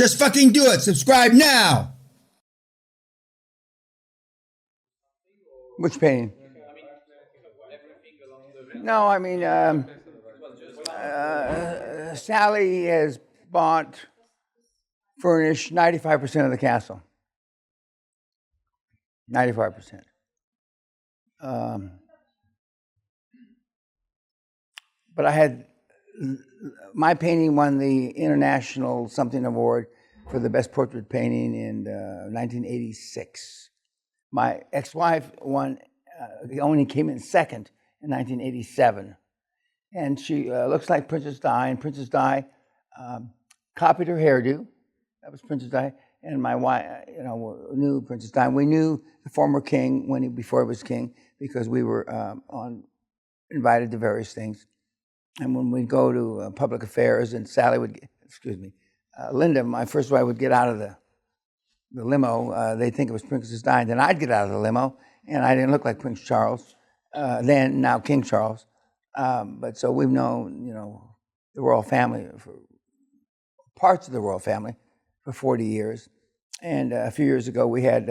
Just fucking do it. Subscribe now. Which painting? No, I mean, Sally has bought, furnished 95% of the castle. 95%. But I had, my painting won the International Something Award for the best portrait painting in 1986. My ex-wife won, only came in second in 1987. And she looks like Princess Di, and Princess Di copied her hairdo. That was Princess Di. And my wife, knew Princess Di. We knew the former king before he was king, because we were invited to various things. And when we'd go to public affairs, and Sally would, Linda, my first wife, would get out of the limo. They'd think it was Princess Di. Then I'd get out of the limo, and I didn't look like Prince Charles, now King Charles. But so we've known, the royal family, parts of the royal family, for 40 years. And a few years ago, we had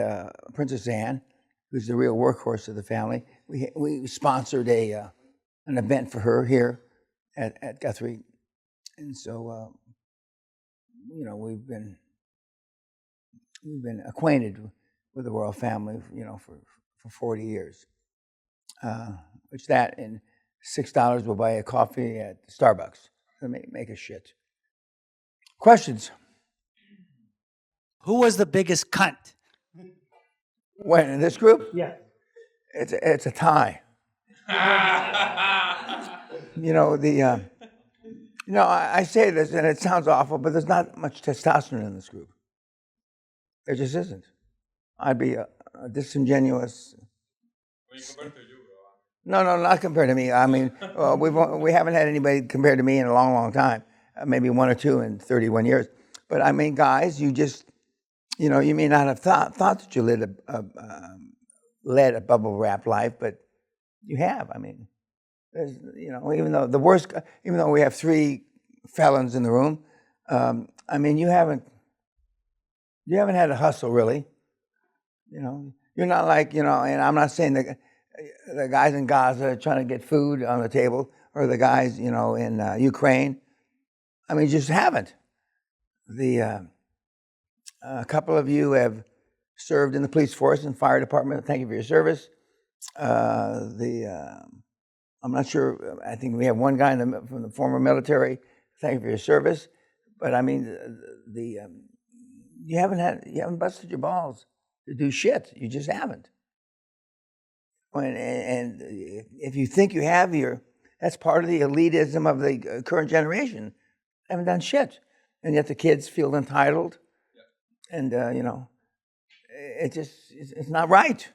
Princess Anne, who's the real workhorse of the family. We sponsored an event for her here at Guthrie. And so, we've been acquainted with the royal family, for 40 years. Which that and $6 will buy a coffee at Starbucks. Make a shit. Questions? Who was the biggest cunt? When in this group? Yeah. It's a tie. I say this and it sounds awful, but there's not much testosterone in this group. There just isn't. I'd be a disingenuous. When you compare to you, No, not compared to me. I mean, we haven't had anybody compared to me in a long, long time. Maybe one or two in 31 years. But I mean, guys, you just, you may not have thought that you led a bubble wrap life, but you have. I mean, even though we have 3 felons in the room, I mean, you haven't had a hustle really. You're not like, and I'm not saying that the guys in Gaza trying to get food on the table, or the guys, in Ukraine. I mean, you just haven't. A couple of you have served in the police force and fire department. Thank you for your service. I'm not sure. I think we have one guy from the former military. Thank you for your service. But I mean, you haven't busted your balls to do shit. You just haven't. And if you think you have, that's part of the elitism of the current generation. They haven't done shit, and yet the kids feel entitled, and it's not right.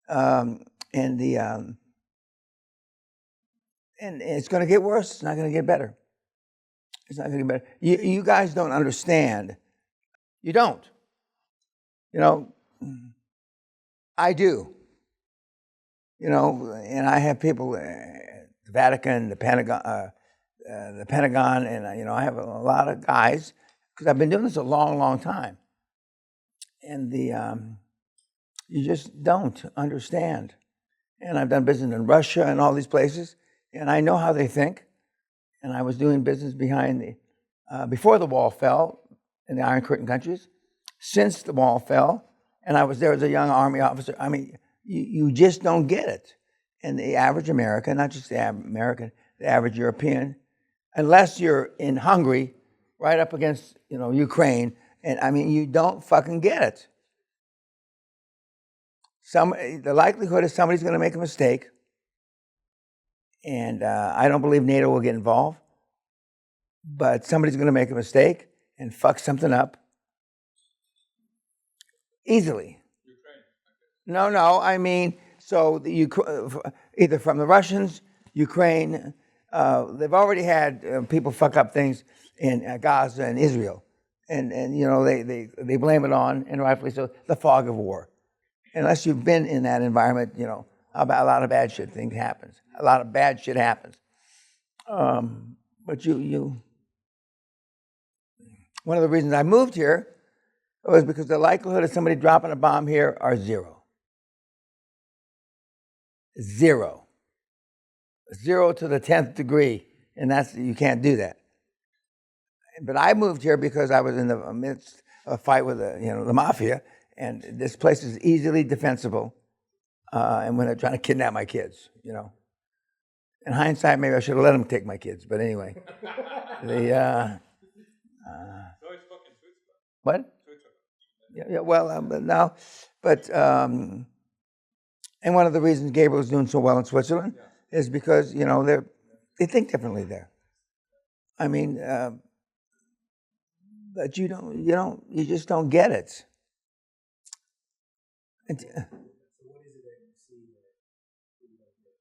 And it's going to get worse. It's not going to get better. It's not going to get better. You guys don't understand. You don't. I do. And I have people, the Vatican, the Pentagon, and I have a lot of guys, because I've been doing this a long, long time. And you just don't understand. And I've done business in Russia and all these places, and I know how they think. And I was doing business before the wall fell in the Iron Curtain countries, since the wall fell, and I was there as a young Army officer. I mean, you just don't get it. And the average American, not just the American, the average European, unless you're in Hungary, right up against, Ukraine, and I mean, you don't fucking get it. The likelihood is somebody's going to make a mistake, and I don't believe NATO will get involved, but somebody's going to make a mistake and fuck something up easily. Ukraine. No, I mean, so either from the Russians, Ukraine, they've already had people fuck up things in Gaza and Israel, and they blame it on, and rightfully so, the fog of war. Unless you've been in that environment, a lot of bad shit happens. A lot of bad shit happens. But One of the reasons I moved here was because the likelihood of somebody dropping a bomb here are zero. Zero. 0 to the 10th degree, and you can't do that. But I moved here because I was in the midst of a fight with the mafia, and this place is easily defensible. And when they're trying to kidnap my kids, In hindsight, maybe I should have let them take my kids. But anyway, what? Yeah. Well, and one of the reasons Gabriel's doing so well in Switzerland is because they think differently there. I mean, but you just don't get it.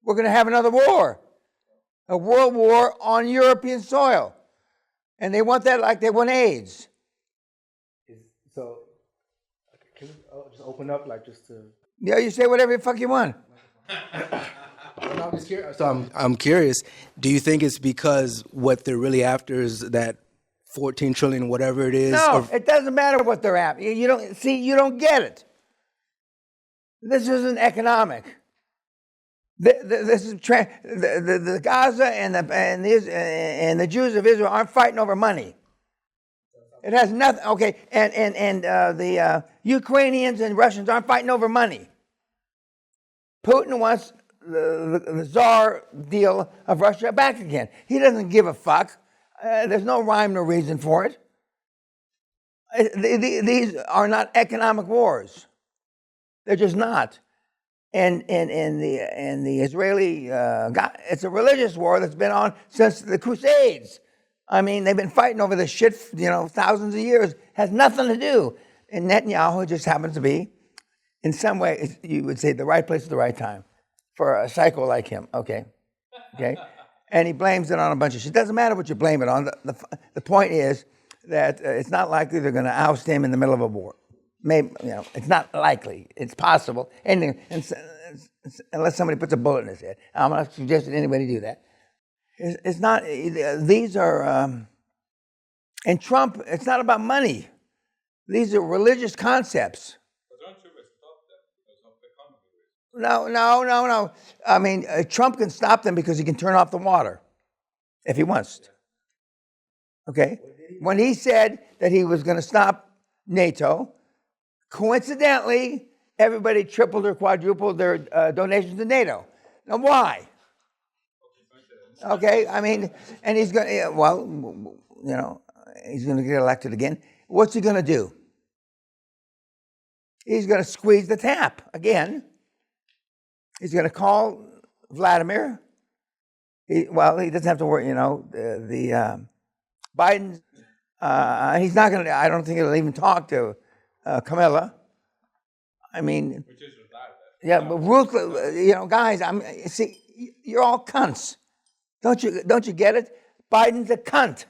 We're going to have another war, a world war on European soil, and they want that like they want AIDS. So, can we just open up, just to? Yeah, you say whatever the fuck you want. I'm just curious. So I'm curious. Do you think it's because what they're really after is that 14 trillion, whatever it is? No, it doesn't matter what they're after. You don't get it. This isn't economic. This is the Gaza and the Jews of Israel aren't fighting over money. It has nothing. Okay, and the Ukrainians and Russians aren't fighting over money. Putin wants the czar deal of Russia back again. He doesn't give a fuck. There's no rhyme nor reason for it. These are not economic wars. They're just not. And the Israeli, it's a religious war that's been on since the Crusades. I mean, they've been fighting over this shit, thousands of years. Has nothing to do. And Netanyahu just happens to be, in some way, you would say, the right place at the right time for a psycho like him. Okay. And he blames it on a bunch of shit. It doesn't matter what you blame it on. The point is that it's not likely they're going to oust him in the middle of a war. Maybe, it's not likely. It's possible. And unless somebody puts a bullet in his head. I'm not suggesting anybody do that. It's not, these are, and Trump, it's not about money. These are religious concepts. But don't you stop them because of economy? No. I mean, Trump can stop them because he can turn off the water if he wants to. Okay? When he said that he was going to stop NATO, coincidentally, everybody tripled or quadrupled their donations to NATO. Now, why? Okay, I mean, and he's going to, he's going to get elected again. What's he going to do? He's going to squeeze the tap again. He's going to call Vladimir. He doesn't have to worry, Biden, he's not going to, I don't think he'll even talk to Camilla. I mean, Which is retired. yeah, but ruthless, guys, you're all cunts. Don't you get it? Biden's a cunt.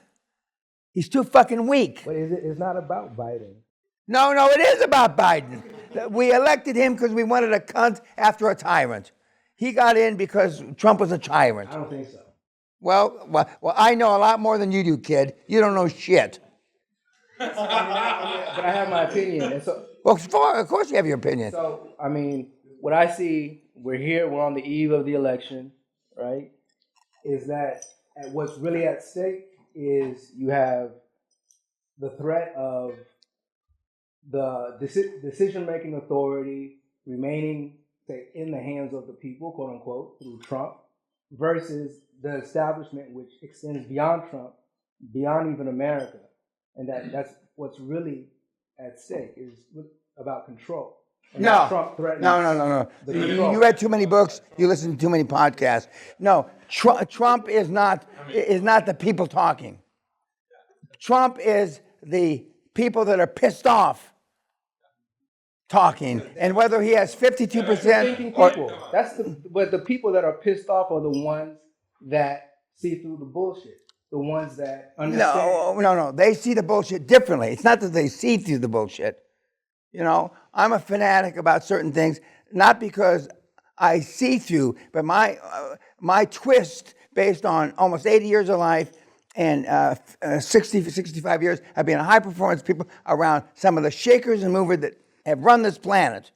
He's too fucking weak. But it's not about Biden. No, it is about Biden. We elected him because we wanted a cunt after a tyrant. He got in because Trump was a tyrant. I don't think so. Well, I know a lot more than you do, kid. You don't know shit. But I have my opinion. And so, Of course you have your opinion. So, what I see, we're on the eve of the election, right? Is that what's really at stake is you have the threat of the decision-making authority remaining, say, in the hands of the people, quote unquote, through Trump, versus the establishment which extends beyond Trump, beyond even America. And that's what's really at stake is about control. And No. Trump threatens No. the control. You read too many books. You listen to too many podcasts. No, Trump is not the people talking. Trump is the people that are pissed off talking, and whether he has 52% or People. But the people that are pissed off are the ones that see through the bullshit. The ones that understand. No. They see the bullshit differently. It's not that they see through the bullshit. I'm a fanatic about certain things, not because I see through, but my twist based on almost 80 years of life and 65 years, I've been high performance people around some of the shakers and movers that have run this planet.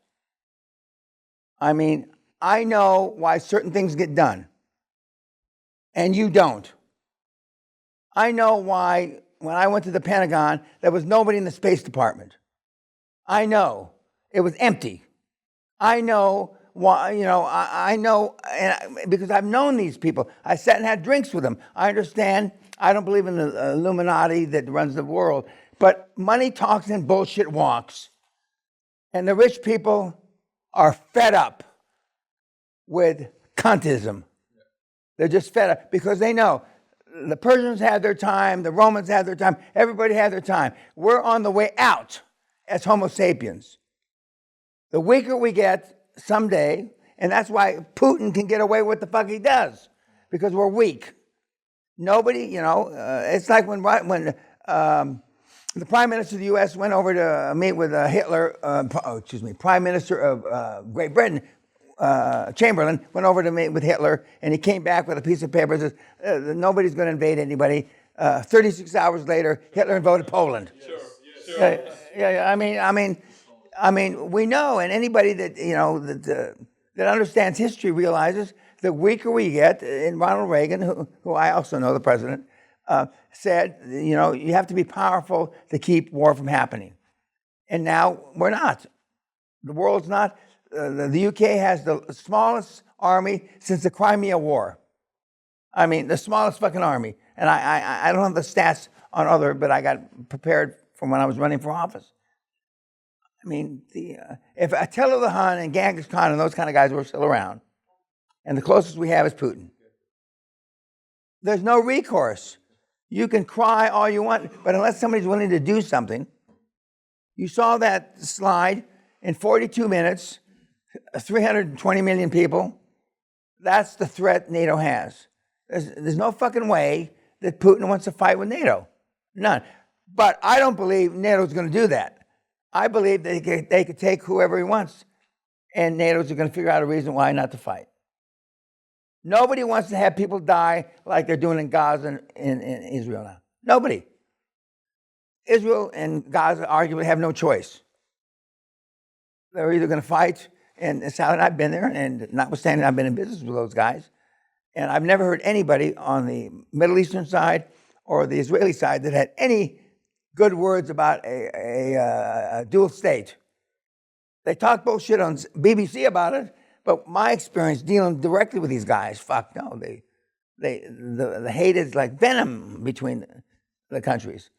I mean, I know why certain things get done, and you don't. I know why when I went to the Pentagon, there was nobody in the Space Department. I know. It was empty. I know why, I know, because I've known these people. I sat and had drinks with them. I understand. I don't believe in the Illuminati that runs the world. But money talks and bullshit walks. And the rich people are fed up with cuntism. They're just fed up because they know the Persians had their time, the Romans had their time, everybody had their time. We're on the way out as Homo sapiens. The weaker we get someday, and that's why Putin can get away with what the fuck he does, because we're weak. Nobody, it's like when the Prime Minister of the U.S. went over to meet with Hitler, Prime Minister of Great Britain, Chamberlain, went over to meet with Hitler, and he came back with a piece of paper that says, nobody's going to invade anybody. 36 hours later, Hitler invaded Poland. Sure. I mean, we know, and anybody that that understands history realizes the weaker we get. And Ronald Reagan, who I also know, the president, said, you have to be powerful to keep war from happening. And now we're not. The world's not. The UK has the smallest army since the Crimea War. I mean, the smallest fucking army. And I don't have the stats on other, but I got prepared from when I was running for office. I mean, if Attila the Hun and Genghis Khan and those kind of guys were still around, and the closest we have is Putin, there's no recourse. You can cry all you want, but unless somebody's willing to do something, you saw that slide in 42 minutes, 320 million people. That's the threat NATO has. There's no fucking way that Putin wants to fight with NATO. None. But I don't believe NATO's going to do that. I believe they could take whoever he wants, and NATO's going to figure out a reason why not to fight. Nobody wants to have people die like they're doing in Gaza and in Israel now. Nobody. Israel and Gaza arguably have no choice. They're either going to fight, and Sally and I've been there, and notwithstanding I've been in business with those guys, and I've never heard anybody on the Middle Eastern side or the Israeli side that had any good words about a dual state. They talk bullshit on BBC about it, but my experience dealing directly with these guys, fuck no, the hate is like venom between the countries.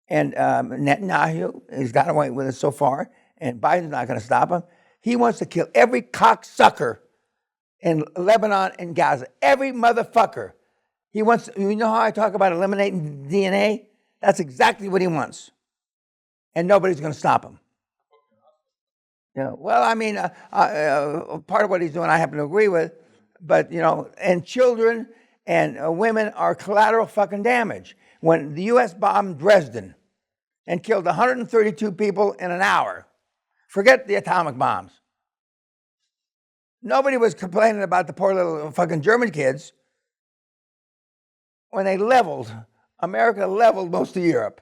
And Netanyahu has got away with it so far, and Biden's not going to stop him. He wants to kill every cocksucker in Lebanon and Gaza, every motherfucker. He wants. You know how I talk about eliminating DNA? That's exactly what he wants, and nobody's going to stop him. Well, I mean, part of what he's doing, I happen to agree with, but and children and women are collateral fucking damage. When the U.S. bombed Dresden and killed 132 people in an hour, forget the atomic bombs. Nobody was complaining about the poor little fucking German kids when they leveled. America leveled most of Europe,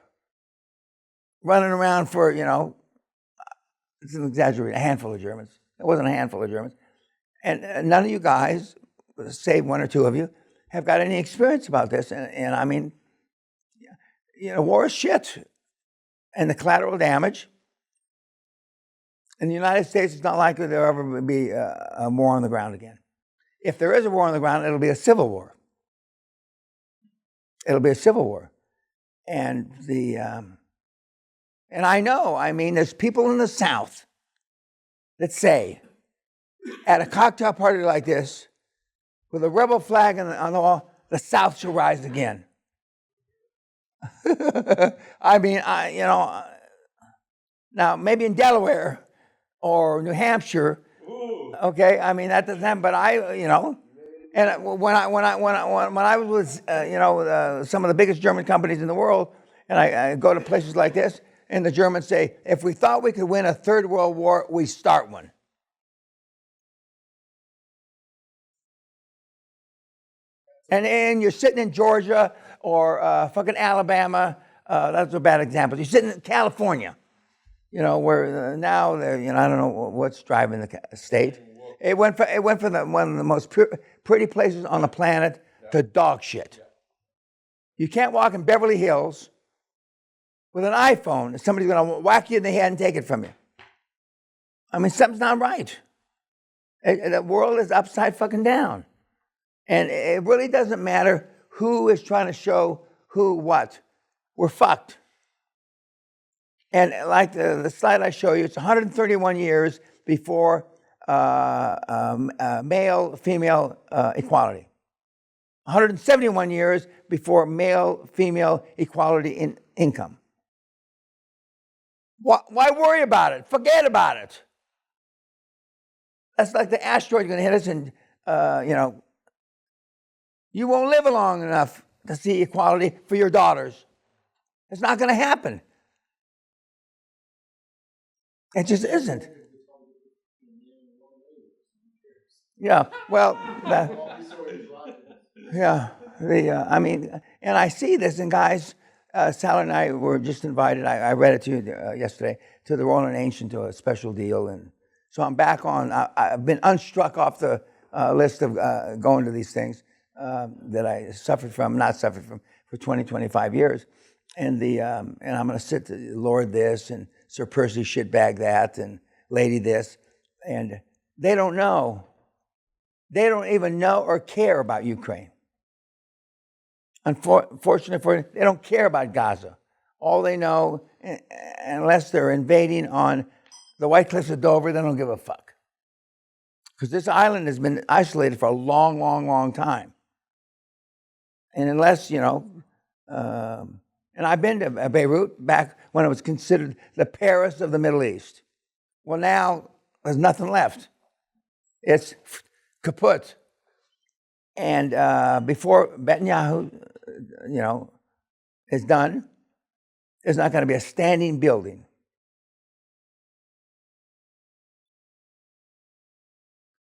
running around for, it's an exaggeration, a handful of Germans. It wasn't a handful of Germans. And none of you guys, save one or two of you, have got any experience about this. And I mean, war is shit. And the collateral damage. In the United States, it's not likely there'll ever be a war on the ground again. If there is a war on the ground, it'll be a civil war. It'll be a civil war. And and I know, I mean, there's people in the South that say, at a cocktail party like this, with a rebel flag on the wall, the South shall rise again. I mean, now maybe in Delaware or New Hampshire, okay, I mean, that doesn't happen, but and when I was with some of the biggest German companies in the world, and I go to places like this, and the Germans say, if we thought we could win a third world war, we start one. And you're sitting in Georgia or fucking Alabama. That's a bad example. You're sitting in California, you know, where now you know, I don't know what's driving the state. It went from one of the most pretty places on the planet to dog shit. You can't walk in Beverly Hills with an iPhone and somebody's going to whack you in the head and take it from you. I mean, something's not right. The world is upside fucking down. And it really doesn't matter who is trying to show who what. We're fucked. And like the slide I show you, it's 131 years before male-female equality. 171 years before male-female equality in income. Why worry about it? Forget about it. That's like the asteroid going to hit us and, you know, you won't live long enough to see equality for your daughters. It's not going to happen. It just isn't. Yeah, well, I mean, and I see this, and guys, Sally and I were just invited, I read it to you yesterday, to the Royal and Ancient to a special deal, and so I'm back on, I've been unstruck off the list of going to these things that I not suffered from for 20, 25 years, and I'm going to sit to Lord this, and Sir Percy shitbag that, and Lady this, and they don't know. They don't even know or care about Ukraine. Unfortunately for them, they don't care about Gaza. All they know, unless they're invading on the White Cliffs of Dover, they don't give a fuck. Because this island has been isolated for a long, long, long time. And unless, you know, and I've been to Beirut back when it was considered the Paris of the Middle East. Well, now there's nothing left. It's kaput. And before Netanyahu, you know, is done, there's not going to be a standing building.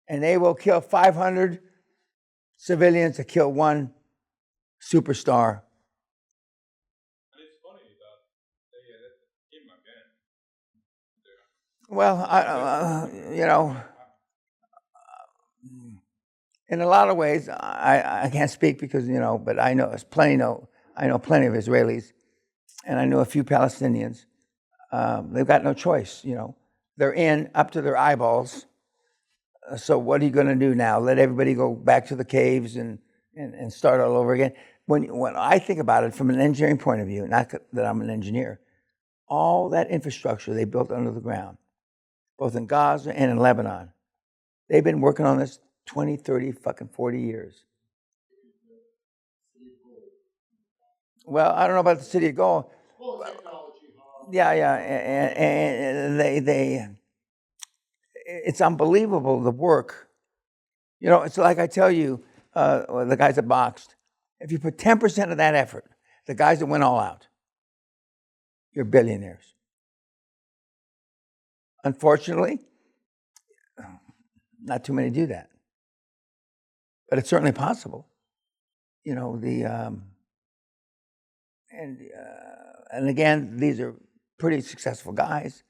And they will kill 500 civilians to kill one superstar. And it's funny that they elected him again. Well, you know, in a lot of ways, I can't speak because, you know, but I know plenty of Israelis, and I know a few Palestinians. They've got no choice, you know. They're in up to their eyeballs. So what are you going to do now? Let everybody go back to the caves and start all over again? When I think about it from an engineering point of view, not that I'm an engineer, all that infrastructure they built under the ground, both in Gaza and in Lebanon, they've been working on this 20, 30, fucking 40 years. Well, I don't know about the city of gold. Yeah, and they it's unbelievable, the work. You know, it's like I tell you, the guys that boxed, if you put 10% of that effort, the guys that went all out, you're billionaires. Unfortunately, not too many do that. But it's certainly possible. You know, and again, these are pretty successful guys,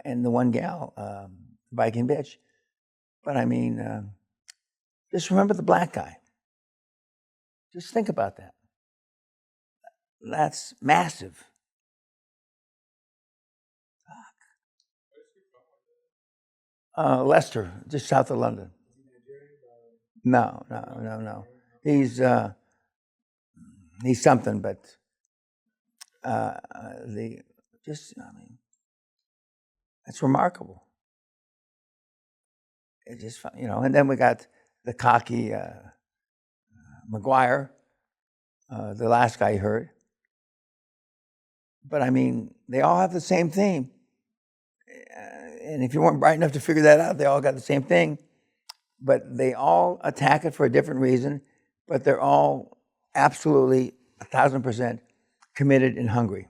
and the one gal, Viking bitch. But I mean, just remember the black guy. Just think about that. That's massive. Leicester, just south of London. No. He's something, but I mean, it's remarkable. It just, you know, and then we got the cocky McGuire, the last guy you heard. But I mean, they all have the same theme. And if you weren't bright enough to figure that out, they all got the same thing. But they all attack it for a different reason, but they're all absolutely 1,000% committed and hungry.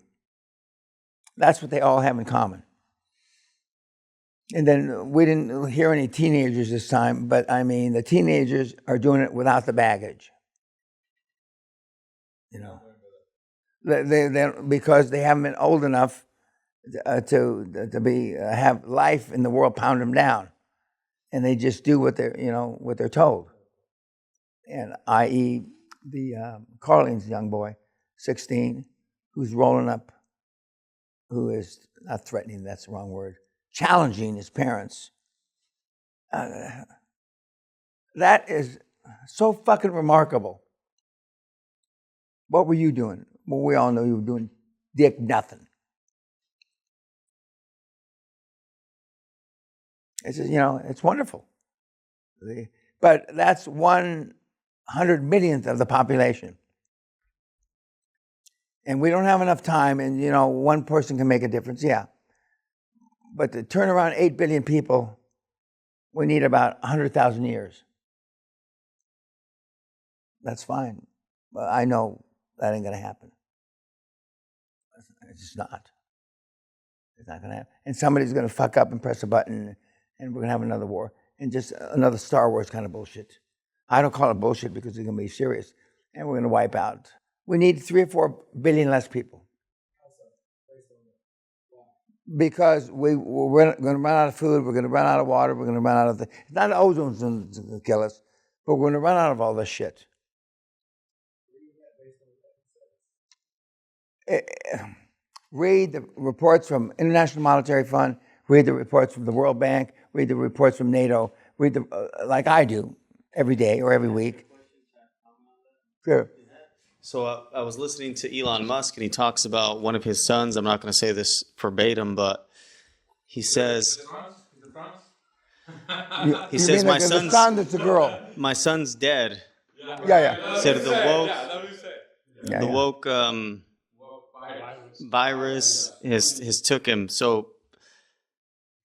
That's what they all have in common. And then we didn't hear any teenagers this time, but I mean, the teenagers are doing it without the baggage. You know, they because they haven't been old enough to be have life in the world pound them down, and they just do what they're told. And i.e., the Carling's young boy, 16, who's rolling up, who is not threatening, that's the wrong word, challenging his parents. That is so fucking remarkable. What were you doing? Well, we all know you were doing dick nothing. It's just, it's wonderful. But that's 100 millionth of the population. And we don't have enough time, and, one person can make a difference, yeah. But to turn around 8 billion people, we need about 100,000 years. That's fine. But I know that ain't going to happen. It's just not. It's not going to happen. And somebody's going to fuck up and press a button, and we're going to have another war. And just another Star Wars kind of bullshit. I don't call it bullshit because it's going to be serious. And we're going to wipe out. We need 3 or 4 billion less people. Because we're going to run out of food, we're going to run out of water, we're going to run out of it's not the ozone's going to kill us, but we're going to run out of all this shit. Read the reports from International Monetary Fund, read the reports from the World Bank, read the reports from NATO, read like I do every day or every week. Sure. So I was listening to Elon Musk, and he talks about one of his sons. I'm not going to say this verbatim, but he says, he says, my son's dead. Yeah. He said the woke virus has took him. So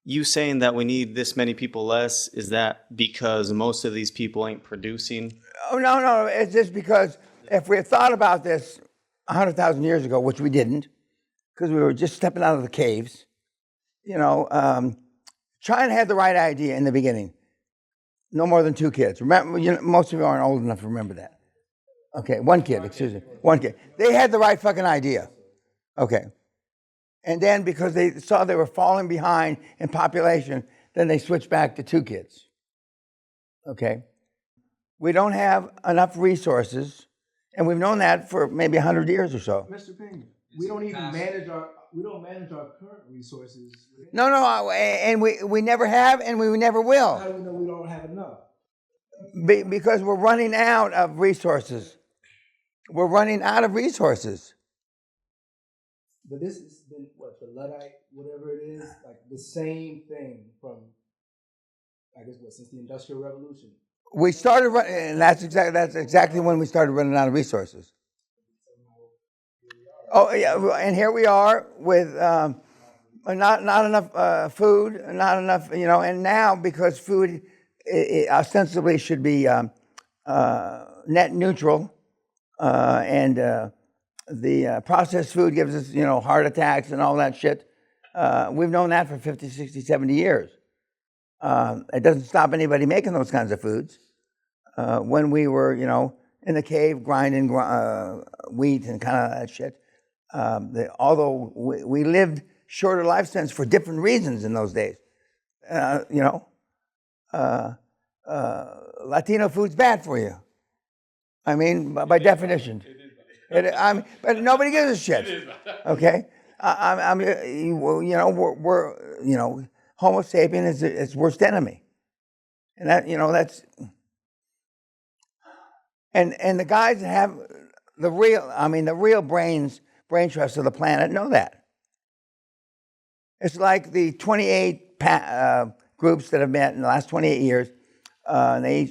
you saying that we need this many people less, is that because most of these people ain't producing? Oh, no. It's just because if we had thought about this 100,000 years ago, which we didn't, because we were just stepping out of the caves, China had the right idea in the beginning. No more than 2 kids. Remember, most of you aren't old enough to remember that. Okay, 1 kid, excuse me. 1 kid. They had the right fucking idea. Okay. And then because they saw they were falling behind in population, then they switched back to 2 kids. Okay. We don't have enough resources, and we've known that for maybe 100 years or so. Mr. Peña, we don't even manage our current resources. No, and we never have, and we never will. How do we know we don't have enough? Because we're running out of resources. We're running out of resources. But this has been the Luddite, whatever it is, like the same thing from, I guess, since the Industrial Revolution. We started running, and that's exactly when we started running out of resources. Oh yeah, and here we are with not enough food, not enough, and now because food ostensibly should be net neutral, and the processed food gives us, heart attacks and all that shit. We've known that for 50, 60, 70 years. It doesn't stop anybody making those kinds of foods. When we were, in the cave grinding wheat and kind of that shit, although we lived shorter lifespans for different reasons in those days, Latino food's bad for you. I mean, by definition. But nobody gives a shit. Okay, we're Homo sapien is its worst enemy, and that that's. And the guys that have the real brain trust of the planet know that. It's like the 28 groups that have met in the last 28 years. They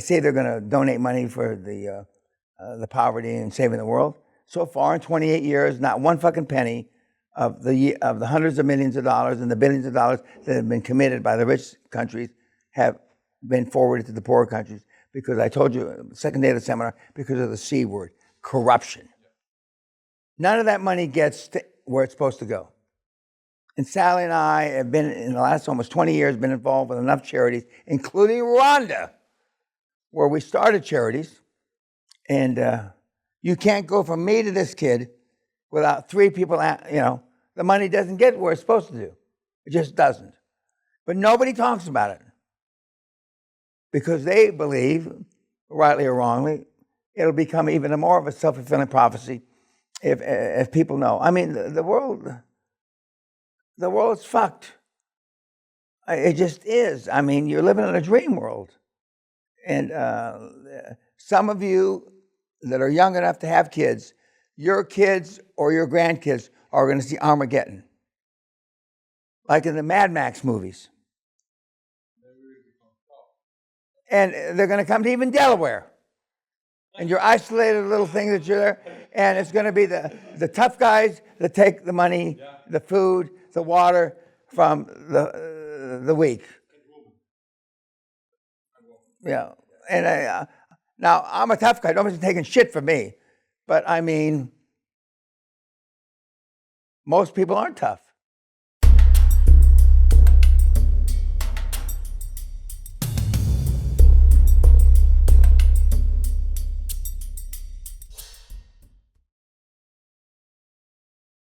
say they're going to donate money for the poverty and saving the world. So far, in 28 years, not one fucking penny of the hundreds of millions of dollars and the billions of dollars that have been committed by the rich countries have been forwarded to the poor countries. Because I told you, second day of the seminar, because of the C word, corruption. None of that money gets to where it's supposed to go. And Sally and I have been, in the last almost 20 years, been involved with enough charities, including Rwanda, where we started charities. And You can't go from me to this kid without three people, the money doesn't get where it's supposed to do. It just doesn't. But nobody talks about it because they believe, rightly or wrongly, it'll become even more of a self-fulfilling prophecy if people know. I mean, the world's fucked. It just is. I mean, you're living in a dream world. And some of you that are young enough to have kids, your kids or your grandkids are going to see Armageddon. Like in the Mad Max movies. And they're going to come to even Delaware. And you're isolated little thing that you're there. And it's going to be the tough guys that take the money, the food, the water from the weak. Yeah. And now, I'm a tough guy. Nobody's taking shit from me. But I mean, most people aren't tough.